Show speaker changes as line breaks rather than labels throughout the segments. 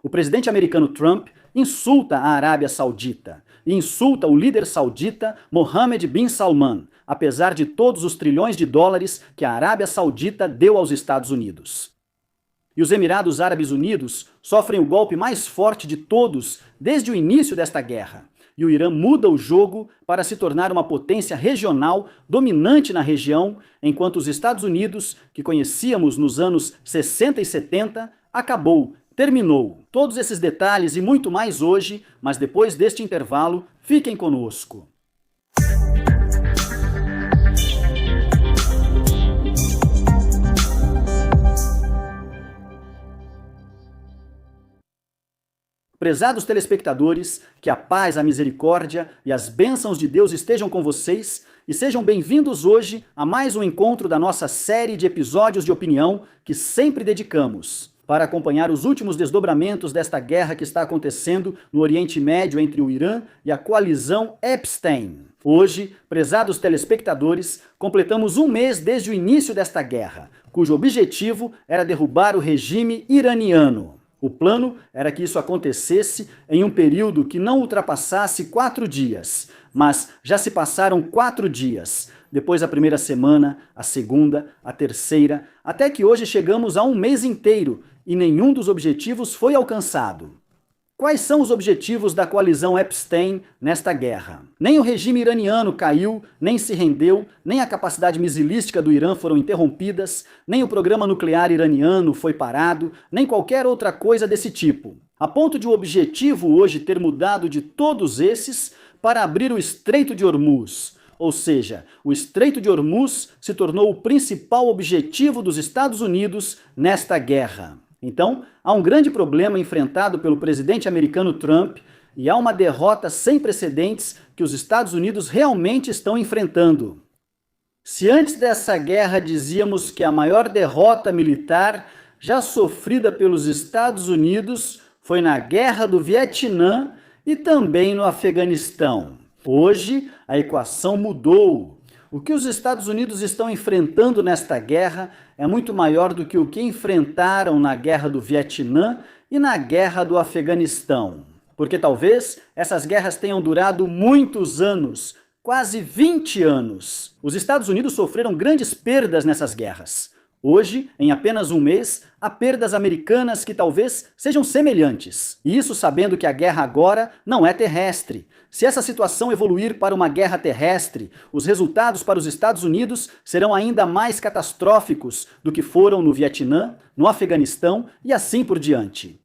O presidente americano Trump insulta a Arábia Saudita e insulta o líder saudita Mohammed bin Salman, apesar de todos os trilhões de dólares que a Arábia Saudita deu aos Estados Unidos. E os Emirados Árabes Unidos sofrem o golpe mais forte de todos desde o início desta guerra. E o Irã muda o jogo para se tornar uma potência regional dominante na região, enquanto os Estados Unidos, que conhecíamos nos anos 60 e 70, terminou. Todos esses detalhes e muito mais hoje, mas depois deste intervalo, fiquem conosco. Prezados telespectadores, que a paz, a misericórdia e as bênçãos de Deus estejam com vocês e sejam bem-vindos hoje a mais um encontro da nossa série de episódios de opinião que sempre dedicamos para acompanhar os últimos desdobramentos desta guerra que está acontecendo no Oriente Médio entre o Irã e a coalizão Epstein. Hoje, prezados telespectadores, completamos um mês desde o início desta guerra, cujo objetivo era derrubar o regime iraniano. O plano era que isso acontecesse em um período que não ultrapassasse 4 dias, mas já se passaram 4 dias, depois a primeira semana, a segunda, a terceira, até que hoje chegamos a um mês inteiro e nenhum dos objetivos foi alcançado. Quais são os objetivos da coalizão Epstein nesta guerra? Nem o regime iraniano caiu, nem se rendeu, nem a capacidade missilística do Irã foram interrompidas, nem o programa nuclear iraniano foi parado, nem qualquer outra coisa desse tipo. A ponto de o objetivo hoje ter mudado de todos esses para abrir o Estreito de Hormuz. Ou seja, o Estreito de Hormuz se tornou o principal objetivo dos Estados Unidos nesta guerra. Então, há um grande problema enfrentado pelo presidente americano Trump e há uma derrota sem precedentes que os Estados Unidos realmente estão enfrentando. Se antes dessa guerra dizíamos que a maior derrota militar já sofrida pelos Estados Unidos foi na Guerra do Vietnã e também no Afeganistão, hoje a equação mudou. O que os Estados Unidos estão enfrentando nesta guerra é muito maior do que o que enfrentaram na Guerra do Vietnã e na Guerra do Afeganistão. Porque talvez essas guerras tenham durado muitos anos, quase 20 anos. Os Estados Unidos sofreram grandes perdas nessas guerras. Hoje, em apenas um mês, há perdas americanas que talvez sejam semelhantes. E isso sabendo que a guerra agora não é terrestre. Se essa situação evoluir para uma guerra terrestre, os resultados para os Estados Unidos serão ainda mais catastróficos do que foram no Vietnã, no Afeganistão e assim por diante.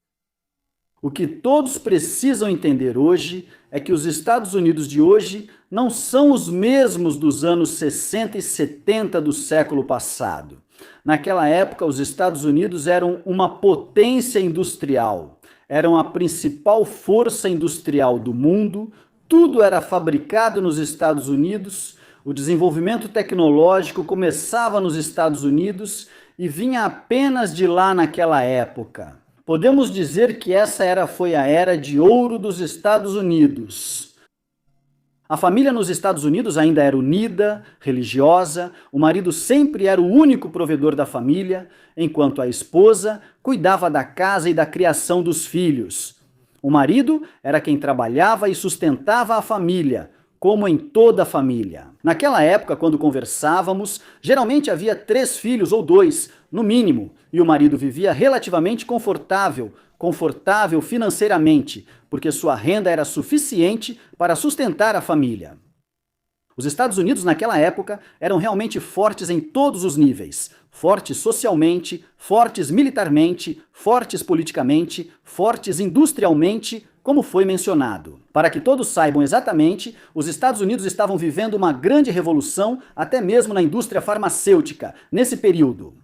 O que todos precisam entender hoje é que os Estados Unidos de hoje não são os mesmos dos anos 60 e 70 do século passado. Naquela época, os Estados Unidos eram uma potência industrial, eram a principal força industrial do mundo, tudo era fabricado nos Estados Unidos, o desenvolvimento tecnológico começava nos Estados Unidos e vinha apenas de lá naquela época. Podemos dizer que essa foi a era de ouro dos Estados Unidos. A família nos Estados Unidos ainda era unida, religiosa, o marido sempre era o único provedor da família, enquanto a esposa cuidava da casa e da criação dos filhos. O marido era quem trabalhava e sustentava a família, como em toda a família. Naquela época, quando conversávamos, geralmente havia 3 filhos ou 2, no mínimo, e o marido vivia relativamente confortável financeiramente, porque sua renda era suficiente para sustentar a família. Os Estados Unidos naquela época eram realmente fortes em todos os níveis, fortes socialmente, fortes militarmente, fortes politicamente, fortes industrialmente, como foi mencionado. Para que todos saibam exatamente, os Estados Unidos estavam vivendo uma grande revolução, até mesmo na indústria farmacêutica, nesse período.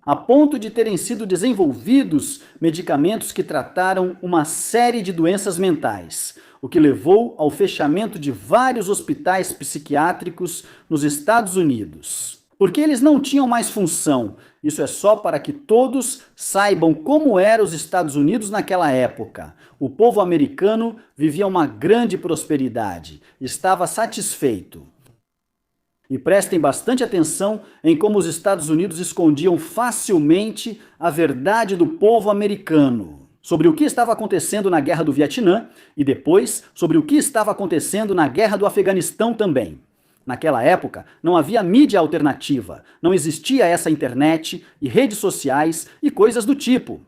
A ponto de terem sido desenvolvidos medicamentos que trataram uma série de doenças mentais, o que levou ao fechamento de vários hospitais psiquiátricos nos Estados Unidos. Porque eles não tinham mais função. Isso é só para que todos saibam como eram os Estados Unidos naquela época. O povo americano vivia uma grande prosperidade, estava satisfeito. E prestem bastante atenção em como os Estados Unidos escondiam facilmente a verdade do povo americano. sobre o que estava acontecendo na Guerra do Vietnã e depois sobre o que estava acontecendo na Guerra do Afeganistão também. Naquela época, não havia mídia alternativa, não existia essa internet e redes sociais e coisas do tipo.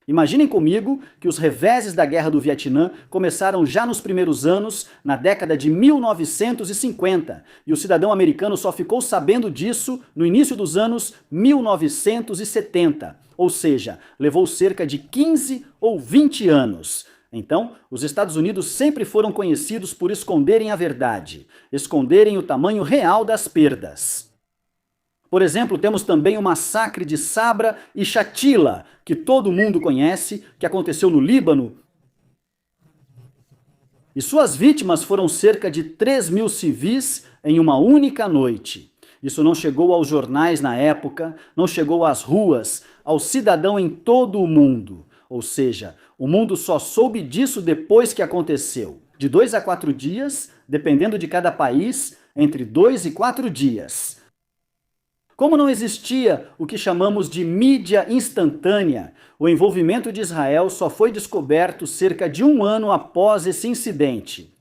Imaginem comigo que os reveses da Guerra do Vietnã começaram já nos primeiros anos, na década de 1950, e o cidadão americano só ficou sabendo disso no início dos anos 1970, ou seja, levou cerca de 15 ou 20 anos. Então, os Estados Unidos sempre foram conhecidos por esconderem a verdade, esconderem o tamanho real das perdas. Por exemplo, temos também o massacre de Sabra e Shatila, que todo mundo conhece, que aconteceu no Líbano. E suas vítimas foram cerca de 3.000 civis em uma única noite. Isso não chegou aos jornais na época, não chegou às ruas, ao cidadão em todo o mundo. Ou seja, o mundo só soube disso depois que aconteceu. De 2 a 4 dias, dependendo de cada país, entre 2 e 4 dias. Como não existia o que chamamos de mídia instantânea, o envolvimento de Israel só foi descoberto cerca de 1 ano após esse incidente.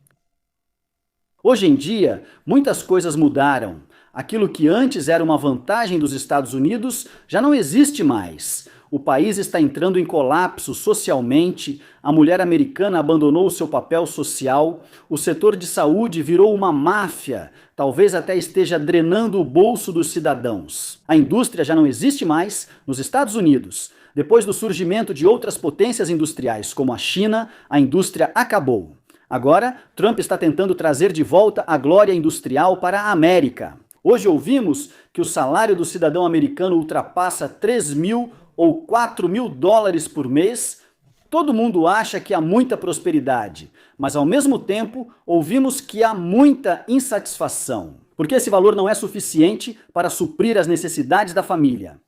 Hoje em dia, muitas coisas mudaram. Aquilo que antes era uma vantagem dos Estados Unidos já não existe mais. O país está entrando em colapso socialmente, a mulher americana abandonou o seu papel social, o setor de saúde virou uma máfia, talvez até esteja drenando o bolso dos cidadãos. A indústria já não existe mais nos Estados Unidos. Depois do surgimento de outras potências industriais, como a China, a indústria acabou. Agora, Trump está tentando trazer de volta a glória industrial para a América. Hoje ouvimos que o salário do cidadão americano ultrapassa 3.000 ou 4.000 dólares por mês. Todo mundo acha que há muita prosperidade, mas ao mesmo tempo ouvimos que há muita insatisfação, porque esse valor não é suficiente para suprir as necessidades da família.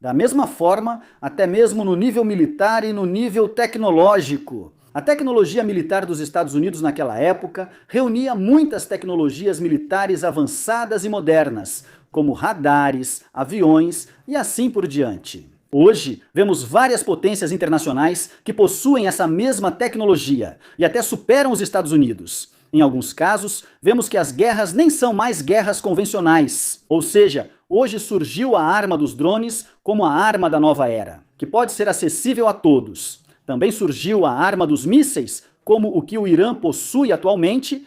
Da mesma forma, até mesmo no nível militar e no nível tecnológico. A tecnologia militar dos Estados Unidos naquela época reunia muitas tecnologias militares avançadas e modernas, como radares, aviões e assim por diante. Hoje, vemos várias potências internacionais que possuem essa mesma tecnologia e até superam os Estados Unidos. Em alguns casos, vemos que as guerras nem são mais guerras convencionais. Ou seja, hoje surgiu a arma dos drones como a arma da nova era, que pode ser acessível a todos. Também surgiu a arma dos mísseis, como o que o Irã possui atualmente,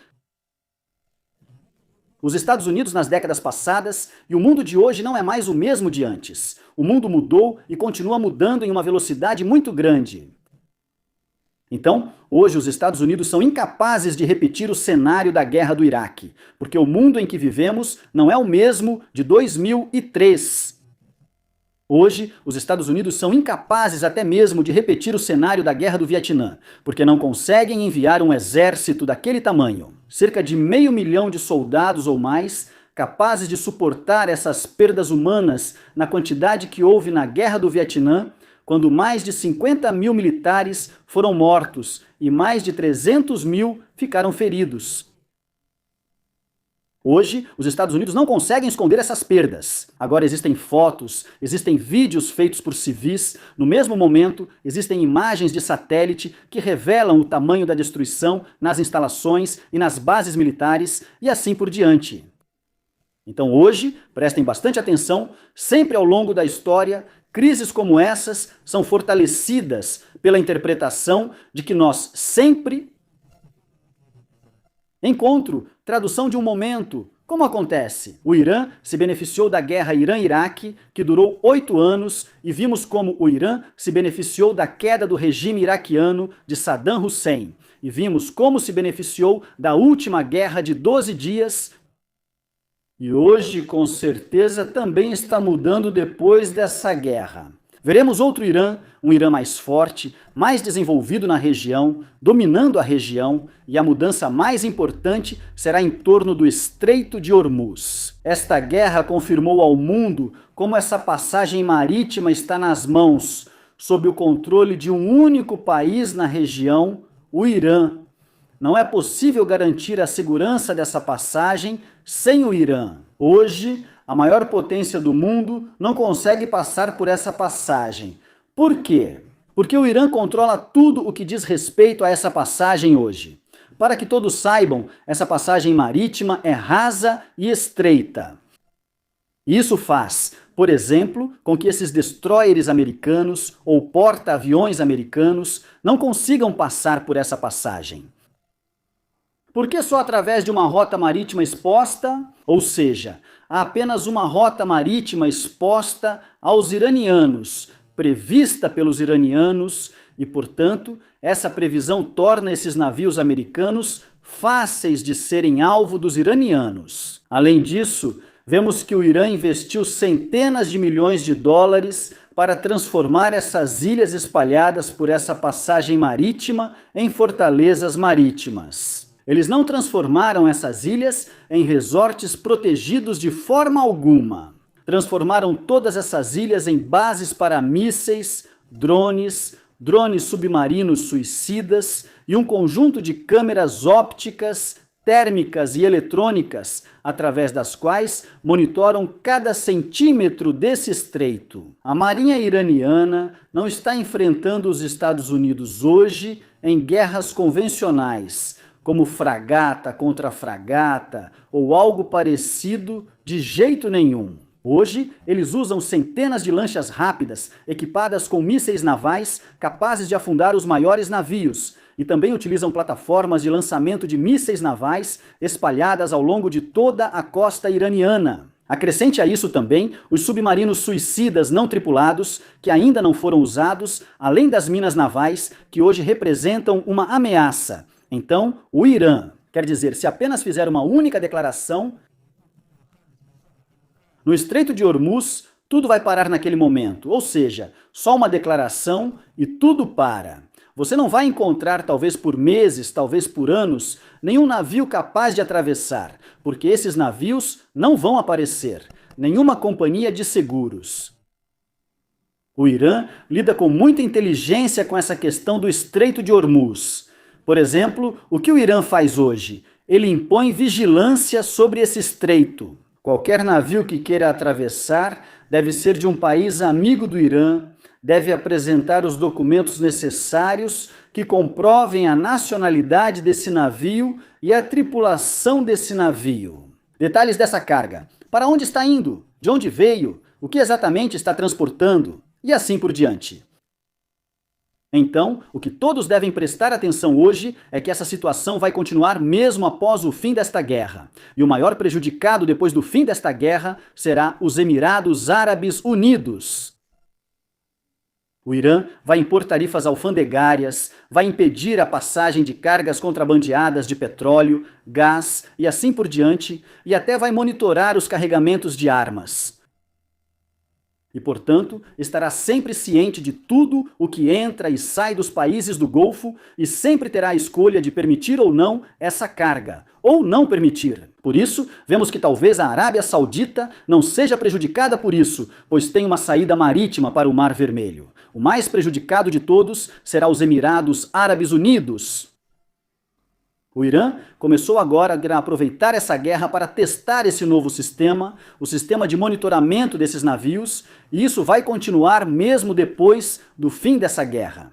os Estados Unidos nas décadas passadas, e o mundo de hoje não é mais o mesmo de antes. O mundo mudou e continua mudando em uma velocidade muito grande. Então, hoje os Estados Unidos são incapazes de repetir o cenário da guerra do Iraque, porque o mundo em que vivemos não é o mesmo de 2003. Hoje, os Estados Unidos são incapazes até mesmo de repetir o cenário da Guerra do Vietnã, porque não conseguem enviar um exército daquele tamanho. Cerca de 500 mil de soldados ou mais, capazes de suportar essas perdas humanas na quantidade que houve na Guerra do Vietnã, quando mais de 50 mil militares foram mortos e mais de 300 mil ficaram feridos. Hoje, os Estados Unidos não conseguem esconder essas perdas. Agora existem fotos, existem vídeos feitos por civis. No mesmo momento, existem imagens de satélite que revelam o tamanho da destruição nas instalações e nas bases militares e assim por diante. Então hoje, prestem bastante atenção, sempre ao longo da história, crises como essas são fortalecidas pela interpretação de que nós sempre... Encontro, tradução de um momento. Como acontece? O Irã se beneficiou da guerra Irã-Iraque, que durou 8 anos, e vimos como o Irã se beneficiou da queda do regime iraquiano de Saddam Hussein. E vimos como se beneficiou da última guerra de 12 dias. E hoje, com certeza, também está mudando depois dessa guerra. Veremos outro Irã, um Irã mais forte, mais desenvolvido na região, dominando a região, e a mudança mais importante será em torno do Estreito de Hormuz. Esta guerra confirmou ao mundo como essa passagem marítima está nas mãos, sob o controle de um único país na região, o Irã. Não é possível garantir a segurança dessa passagem sem o Irã. Hoje, a maior potência do mundo não consegue passar por essa passagem. Por quê? Porque o Irã controla tudo o que diz respeito a essa passagem hoje. Para que todos saibam, essa passagem marítima é rasa e estreita. Isso faz, por exemplo, com que esses destroyers americanos ou porta-aviões americanos não consigam passar por essa passagem. Por que só através de uma rota marítima exposta? Ou seja, há apenas uma rota marítima exposta aos iranianos, prevista pelos iranianos, e, portanto, essa previsão torna esses navios americanos fáceis de serem alvo dos iranianos. Além disso, vemos que o Irã investiu centenas de milhões de dólares para transformar essas ilhas espalhadas por essa passagem marítima em fortalezas marítimas. Eles não transformaram essas ilhas em resorts protegidos de forma alguma. Transformaram todas essas ilhas em bases para mísseis, drones submarinos suicidas e um conjunto de câmeras ópticas, térmicas e eletrônicas, através das quais monitoram cada centímetro desse estreito. A Marinha iraniana não está enfrentando os Estados Unidos hoje em guerras convencionais, como fragata contra fragata ou algo parecido, de jeito nenhum. Hoje, eles usam centenas de lanchas rápidas, equipadas com mísseis navais capazes de afundar os maiores navios, e também utilizam plataformas de lançamento de mísseis navais espalhadas ao longo de toda a costa iraniana. Acrescente a isso também os submarinos suicidas não tripulados, que ainda não foram usados, além das minas navais, que hoje representam uma ameaça. Então, o Irã, quer dizer, se apenas fizer uma única declaração, no Estreito de Hormuz, tudo vai parar naquele momento, ou seja, só uma declaração e tudo para. Você não vai encontrar, talvez por meses, talvez por anos, nenhum navio capaz de atravessar, porque esses navios não vão aparecer, nenhuma companhia de seguros. O Irã lida com muita inteligência com essa questão do Estreito de Hormuz. Por exemplo, o que o Irã faz hoje? Ele impõe vigilância sobre esse estreito. Qualquer navio que queira atravessar deve ser de um país amigo do Irã, deve apresentar os documentos necessários que comprovem a nacionalidade desse navio e a tripulação desse navio. Detalhes dessa carga: para onde está indo? De onde veio? O que exatamente está transportando? E assim por diante. Então, o que todos devem prestar atenção hoje é que essa situação vai continuar mesmo após o fim desta guerra. E o maior prejudicado depois do fim desta guerra será os Emirados Árabes Unidos. O Irã vai impor tarifas alfandegárias, vai impedir a passagem de cargas contrabandeadas de petróleo, gás e assim por diante, e até vai monitorar os carregamentos de armas. E, portanto, estará sempre ciente de tudo o que entra e sai dos países do Golfo e sempre terá a escolha de permitir ou não essa carga, ou não permitir. Por isso, vemos que talvez a Arábia Saudita não seja prejudicada por isso, pois tem uma saída marítima para o Mar Vermelho. O mais prejudicado de todos será os Emirados Árabes Unidos. O Irã começou agora a aproveitar essa guerra para testar esse novo sistema, o sistema de monitoramento desses navios, e isso vai continuar mesmo depois do fim dessa guerra.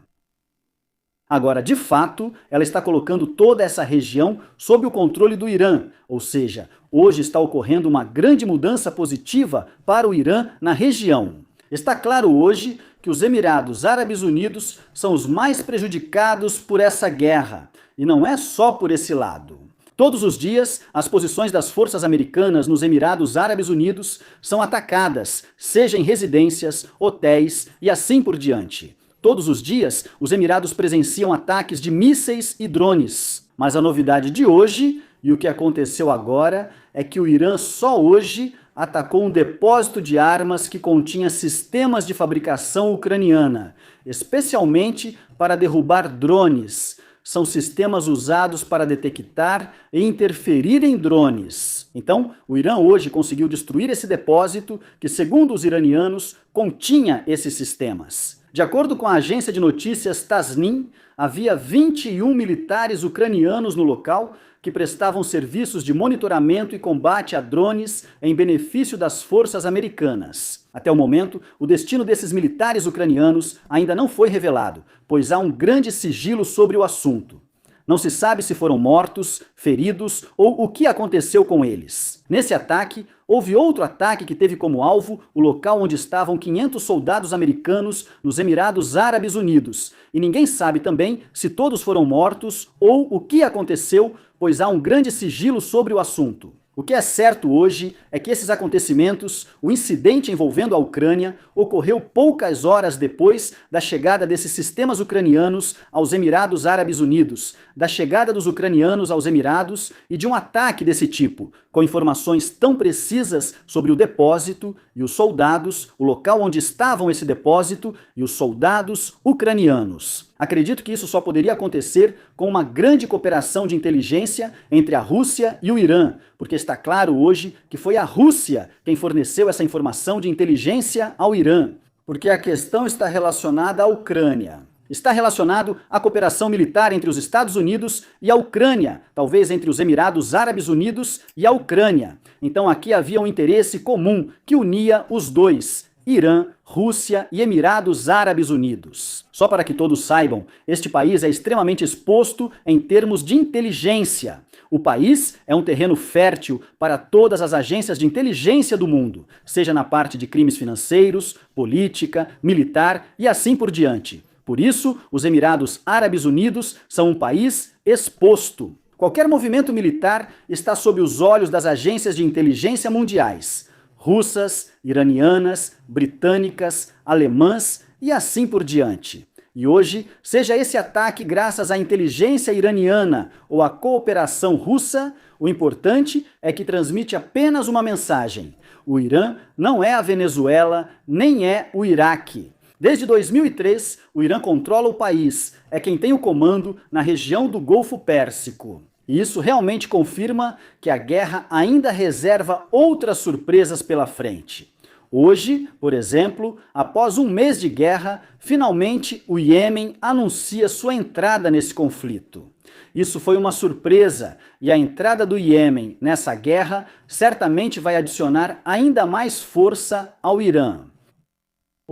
Agora, de fato, ela está colocando toda essa região sob o controle do Irã, ou seja, hoje está ocorrendo uma grande mudança positiva para o Irã na região. Está claro hoje que os Emirados Árabes Unidos são os mais prejudicados por essa guerra. E não é só por esse lado. Todos os dias, as posições das forças americanas nos Emirados Árabes Unidos são atacadas, seja em residências, hotéis e assim por diante. Todos os dias, os Emirados presenciam ataques de mísseis e drones. Mas a novidade de hoje, e o que aconteceu agora, é que o Irã só hoje atacou um depósito de armas que continha sistemas de fabricação ucraniana, especialmente para derrubar drones. São sistemas usados para detectar e interferir em drones. Então, o Irã hoje conseguiu destruir esse depósito que, segundo os iranianos, continha esses sistemas. De acordo com a agência de notícias Tasnim, havia 21 militares ucranianos no local, que prestavam serviços de monitoramento e combate a drones em benefício das forças americanas. Até o momento, o destino desses militares ucranianos ainda não foi revelado, pois há um grande sigilo sobre o assunto. Não se sabe se foram mortos, feridos ou o que aconteceu com eles. Nesse ataque, houve outro ataque que teve como alvo o local onde estavam 500 soldados americanos nos Emirados Árabes Unidos. E ninguém sabe também se todos foram mortos ou o que aconteceu, pois há um grande sigilo sobre o assunto. O que é certo hoje é que esses acontecimentos, o incidente envolvendo a Ucrânia, ocorreu poucas horas depois da chegada desses sistemas ucranianos aos Emirados Árabes Unidos, da chegada dos ucranianos aos Emirados e de um ataque desse tipo, com informações tão precisas sobre o depósito e os soldados, o local onde estavam esse depósito e os soldados ucranianos. Acredito que isso só poderia acontecer com uma grande cooperação de inteligência entre a Rússia e o Irã, porque está claro hoje que foi a Rússia quem forneceu essa informação de inteligência ao Irã, porque a questão está relacionada à Ucrânia. Está relacionado à cooperação militar entre os Estados Unidos e a Ucrânia, talvez entre os Emirados Árabes Unidos e a Ucrânia. Então aqui havia um interesse comum que unia os dois: Irã, Rússia e Emirados Árabes Unidos. Só para que todos saibam, este país é extremamente exposto em termos de inteligência. O país é um terreno fértil para todas as agências de inteligência do mundo, seja na parte de crimes financeiros, política, militar e assim por diante. Por isso, os Emirados Árabes Unidos são um país exposto. Qualquer movimento militar está sob os olhos das agências de inteligência mundiais: russas, iranianas, britânicas, alemãs e assim por diante. E hoje, seja esse ataque graças à inteligência iraniana ou à cooperação russa, o importante é que transmite apenas uma mensagem: o Irã não é a Venezuela, nem é o Iraque. Desde 2003, o Irã controla o país, é quem tem o comando na região do Golfo Pérsico. E isso realmente confirma que a guerra ainda reserva outras surpresas pela frente. Hoje, por exemplo, após um mês de guerra, finalmente o Iêmen anuncia sua entrada nesse conflito. Isso foi uma surpresa, e a entrada do Iêmen nessa guerra certamente vai adicionar ainda mais força ao Irã.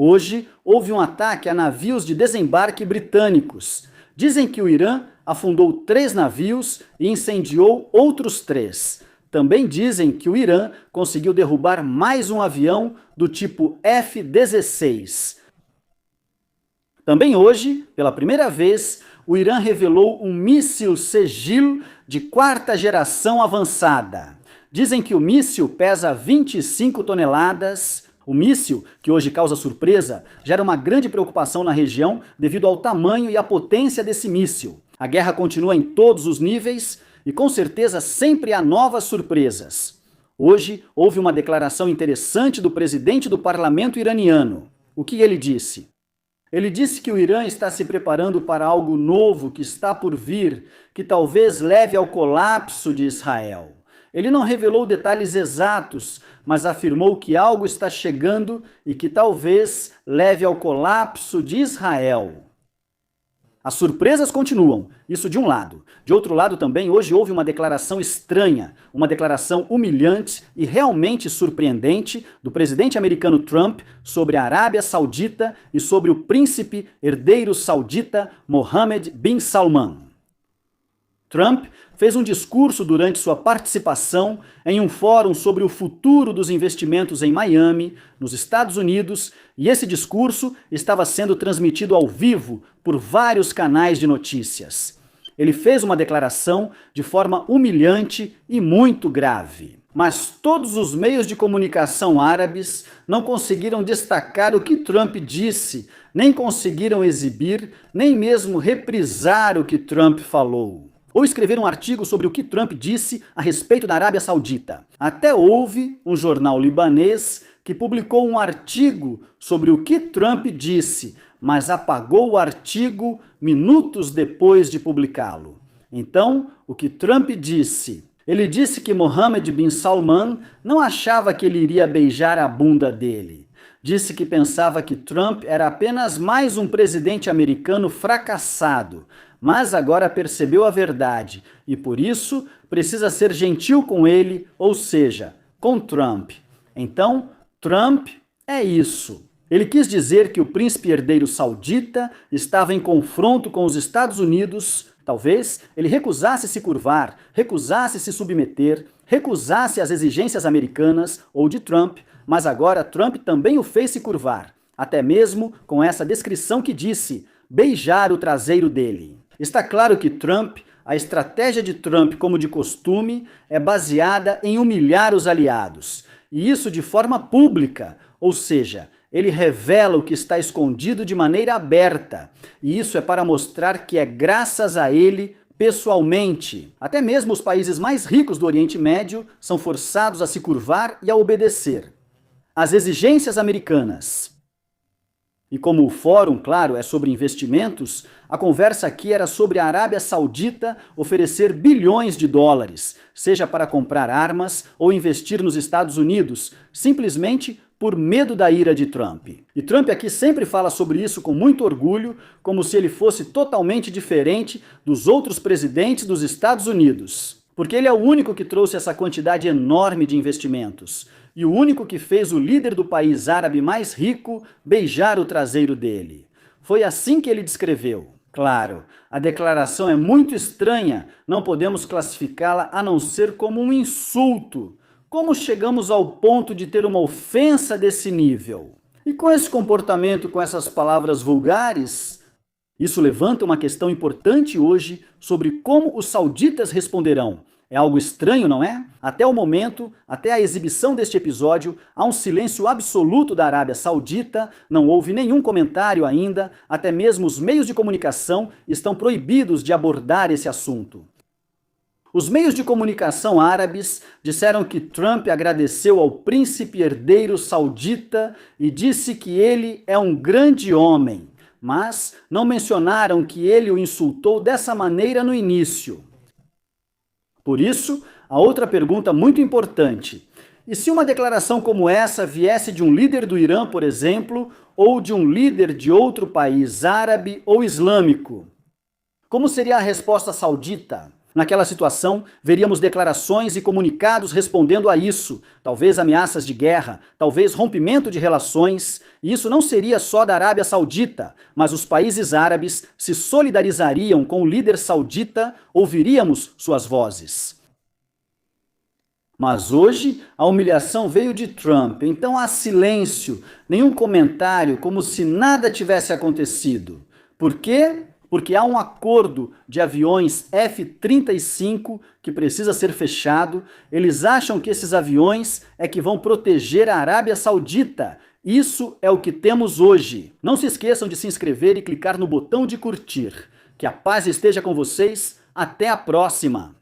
Hoje, houve um ataque a navios de desembarque britânicos. Dizem que o Irã afundou 3 navios e incendiou outros 3. Também dizem que o Irã conseguiu derrubar mais um avião do tipo F-16. Também hoje, pela primeira vez, o Irã revelou um míssil Segil de 4ª geração avançada. Dizem que o míssil pesa 25 toneladas. O míssil, que hoje causa surpresa, gera uma grande preocupação na região devido ao tamanho e à potência desse míssil. A guerra continua em todos os níveis e com certeza sempre há novas surpresas. Hoje houve uma declaração interessante do presidente do parlamento iraniano. O que ele disse? Ele disse que o Irã está se preparando para algo novo que está por vir, que talvez leve ao colapso de Israel. Ele não revelou detalhes exatos, mas afirmou que algo está chegando e que talvez leve ao colapso de Israel. As surpresas continuam, isso de um lado. De outro lado também, hoje houve uma declaração estranha, uma declaração humilhante e realmente surpreendente do presidente americano Trump sobre a Arábia Saudita e sobre o príncipe herdeiro saudita Mohammed bin Salman. Trump fez um discurso durante sua participação em um fórum sobre o futuro dos investimentos em Miami, nos Estados Unidos, e esse discurso estava sendo transmitido ao vivo por vários canais de notícias. Ele fez uma declaração de forma humilhante e muito grave. Mas todos os meios de comunicação árabes não conseguiram destacar o que Trump disse, nem conseguiram exibir, nem mesmo reprisar o que Trump falou. Ou escrever um artigo sobre o que Trump disse a respeito da Arábia Saudita. Até houve um jornal libanês que publicou um artigo sobre o que Trump disse, mas apagou o artigo minutos depois de publicá-lo. Então, o que Trump disse? Ele disse que Mohammed bin Salman não achava que ele iria beijar a bunda dele. disse que pensava que Trump era apenas mais um presidente americano fracassado, mas agora percebeu a verdade e, por isso, precisa ser gentil com ele, ou seja, com Trump. Então, Trump é isso. Ele quis dizer que o príncipe herdeiro saudita estava em confronto com os Estados Unidos. Talvez ele recusasse se curvar, recusasse se submeter, recusasse as exigências americanas ou de Trump, mas agora Trump também o fez se curvar, até mesmo com essa descrição que disse, beijar o traseiro dele. Está claro que a estratégia de Trump, como de costume, é baseada em humilhar os aliados, e isso de forma pública, ou seja, ele revela o que está escondido de maneira aberta, e isso é para mostrar que é graças a ele, pessoalmente. Até mesmo os países mais ricos do Oriente Médio são forçados a se curvar e a obedecer às exigências americanas. E como o fórum, claro, é sobre investimentos, a conversa aqui era sobre a Arábia Saudita oferecer bilhões de dólares, seja para comprar armas ou investir nos Estados Unidos, simplesmente por medo da ira de Trump. E Trump aqui sempre fala sobre isso com muito orgulho, como se ele fosse totalmente diferente dos outros presidentes dos Estados Unidos. Porque ele é o único que trouxe essa quantidade enorme de investimentos. E o único que fez o líder do país árabe mais rico beijar o traseiro dele. Foi assim que ele descreveu. Claro, a declaração é muito estranha, não podemos classificá-la a não ser como um insulto. Como chegamos ao ponto de ter uma ofensa desse nível? E com esse comportamento, com essas palavras vulgares, isso levanta uma questão importante hoje sobre como os sauditas responderão. É algo estranho, não é? Até o momento, até a exibição deste episódio, há um silêncio absoluto da Arábia Saudita, não houve nenhum comentário ainda, até mesmo os meios de comunicação estão proibidos de abordar esse assunto. Os meios de comunicação árabes disseram que Trump agradeceu ao príncipe herdeiro saudita e disse que ele é um grande homem, mas não mencionaram que ele o insultou dessa maneira no início. Por isso, a outra pergunta muito importante: e se uma declaração como essa viesse de um líder do Irã, por exemplo, ou de um líder de outro país árabe ou islâmico? Como seria a resposta saudita? Naquela situação, veríamos declarações e comunicados respondendo a isso, talvez ameaças de guerra, talvez rompimento de relações, e isso não seria só da Arábia Saudita, mas os países árabes se solidarizariam com o líder saudita, ouviríamos suas vozes. Mas hoje, a humilhação veio de Trump, então há silêncio, nenhum comentário, como se nada tivesse acontecido. Por quê? Porque há um acordo de aviões F-35 que precisa ser fechado. Eles acham que esses aviões é que vão proteger a Arábia Saudita. Isso é o que temos hoje. Não se esqueçam de se inscrever e clicar no botão de curtir. Que a paz esteja com vocês. Até a próxima!